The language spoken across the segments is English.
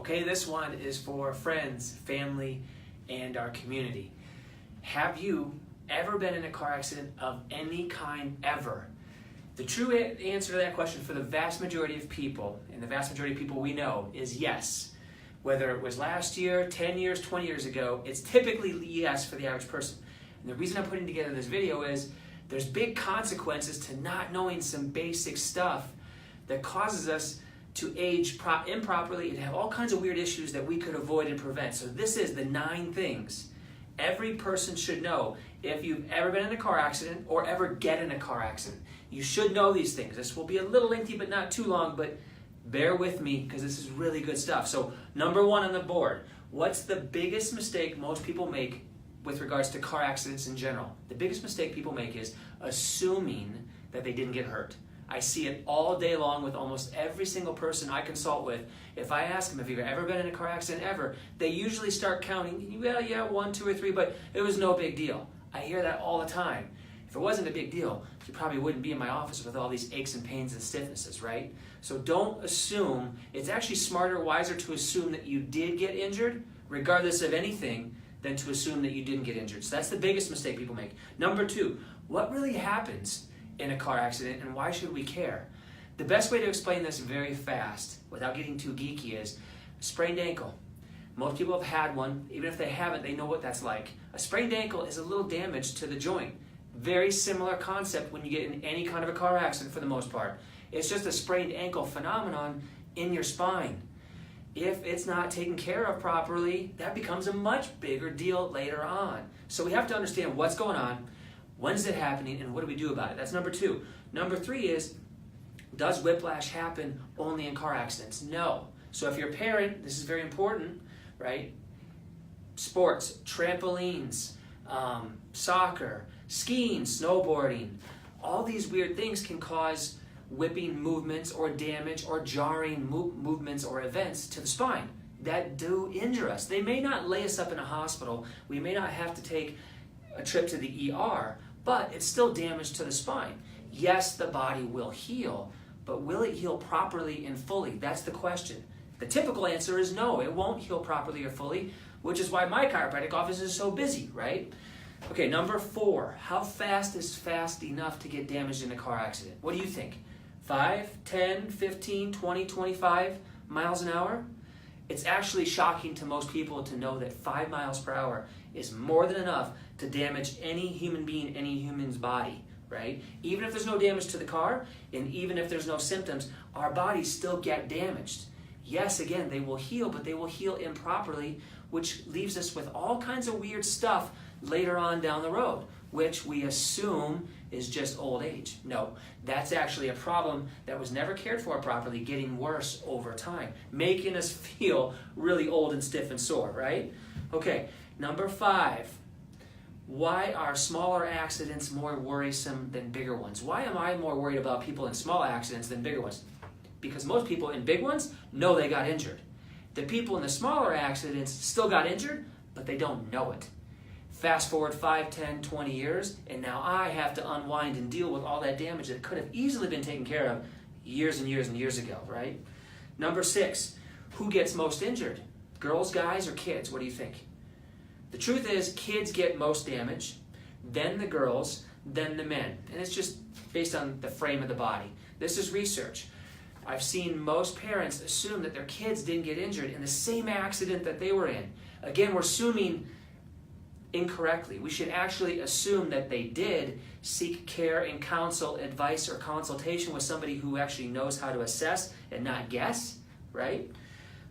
Okay, this one is for friends, family, and our community. Have you ever been in a car accident of any kind ever? The true answer to that question for the vast majority of people, and the vast majority of people we know, is yes. Whether it was last year, 10 years, 20 years ago, it's typically yes for the average person. And the reason I'm putting together this video is there's big consequences to not knowing some basic stuff that causes us to age improperly and have all kinds of weird issues that we could avoid and prevent. So this is the 9 things every person should know if you've ever been in a car accident or ever get in a car accident. You should know these things. This will be a little lengthy but not too long, but bear with me because this is really good stuff. So number 1 on the board, what's the biggest mistake most people make with regards to car accidents in general? The biggest mistake people make is assuming that they didn't get hurt. I see it all day long with almost every single person I consult with. If I ask them if you've ever been in a car accident ever, they usually start counting, well, yeah, 1, 2, or 3, but it was no big deal. I hear that all the time. If it wasn't a big deal, you probably wouldn't be in my office with all these aches and pains and stiffnesses, right? So don't assume. It's actually smarter, wiser to assume that you did get injured, regardless of anything, than to assume that you didn't get injured. So that's the biggest mistake people make. Number 2, what really happens in a car accident and why should we care? The best way to explain this very fast, without getting too geeky, is a sprained ankle. Most people have had one. Even if they haven't, they know what that's like. A sprained ankle is a little damage to the joint. Very similar concept when you get in any kind of a car accident for the most part. It's just a sprained ankle phenomenon in your spine. If it's not taken care of properly, that becomes a much bigger deal later on. So we have to understand what's going on, when is it happening, and what do we do about it? That's number 2. Number 3 is, does whiplash happen only in car accidents? No. So if you're a parent, this is very important, right? Sports, trampolines, soccer, skiing, snowboarding, all these weird things can cause whipping movements or damage or jarring movements or events to the spine that do injure us. They may not lay us up in a hospital. We may not have to take a trip to the ER, but it's still damage to the spine. Yes, the body will heal, but will it heal properly and fully? That's the question. The typical answer is no, it won't heal properly or fully, which is why my chiropractic office is so busy, right? Okay, number 4, how fast is fast enough to get damaged in a car accident? What do you think? 5, 10, 15, 20, 25 miles an hour? It's actually shocking to most people to know that 5 miles per hour is more than enough to damage any human being, any human's body, right? Even if there's no damage to the car, and even if there's no symptoms, our bodies still get damaged. Yes, again, they will heal, but they will heal improperly, which leaves us with all kinds of weird stuff later on down the road, which we assume is just old age. No, that's actually a problem that was never cared for properly, getting worse over time, making us feel really old and stiff and sore, right? Okay, number 5, why are smaller accidents more worrisome than bigger ones? Why am I more worried about people in small accidents than bigger ones? Because most people in big ones know they got injured. The people in the smaller accidents still got injured, but they don't know it. Fast forward 5, 10, 20 years, and now I have to unwind and deal with all that damage that could have easily been taken care of years and years and years ago, right? Number 6, who gets most injured? Girls, guys, or kids? What do you think? The truth is, kids get most damage, then the girls, then the men. And it's just based on the frame of the body. This is research. I've seen most parents assume that their kids didn't get injured in the same accident that they were in. Again, we're assuming incorrectly. We should actually assume that they did seek care and counsel, advice, or consultation with somebody who actually knows how to assess and not guess, right?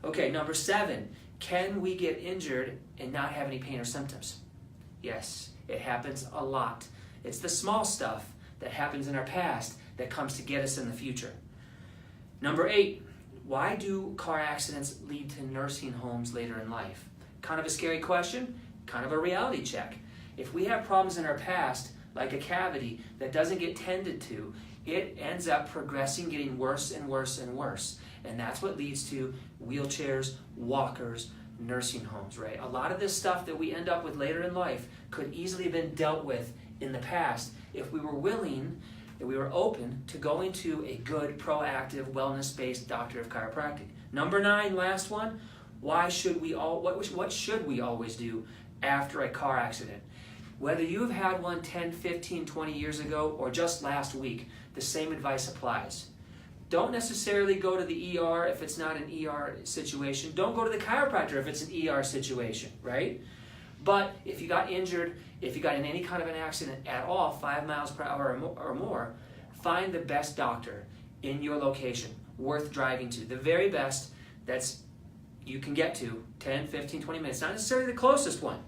Okay, number 7, can we get injured and not have any pain or symptoms? Yes, it happens a lot. It's the small stuff that happens in our past that comes to get us in the future. Number 8, why do car accidents lead to nursing homes later in life? Kind of a scary question, kind of a reality check. If we have problems in our past, like a cavity that doesn't get tended to, it ends up progressing, getting worse and worse and worse. And that's what leads to wheelchairs, walkers, nursing homes, right? A lot of this stuff that we end up with later in life could easily have been dealt with in the past if we were willing, that we were open to going to a good, proactive, wellness-based doctor of chiropractic. Number 9, last one, What should we always do after a car accident? Whether you have had one 10, 15, 20 years ago or just last week, the same advice applies. Don't necessarily go to the ER if it's not an ER situation. Don't go to the chiropractor if it's an ER situation, right? But if you got injured, if you got in any kind of an accident at all, 5 miles per hour or more, find the best doctor in your location, worth driving to. The very best that's you can get to, 10, 15, 20 minutes. Not necessarily the closest one.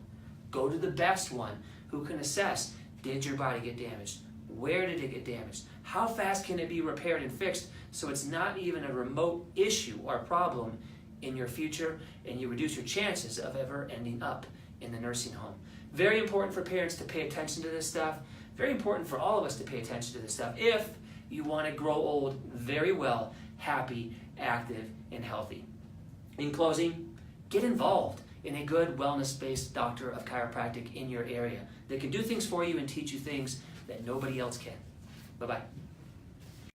Go to the best one who can assess, did your body get damaged? Where did it get damaged? How fast can it be repaired and fixed so it's not even a remote issue or problem in your future, and you reduce your chances of ever ending up in the nursing home. Very important for parents to pay attention to this stuff. Very important for all of us to pay attention to this stuff if you want to grow old very well, happy, active, and healthy. In closing, get involved in a good wellness-based doctor of chiropractic in your area that can do things for you and teach you things that nobody else can. Bye-bye.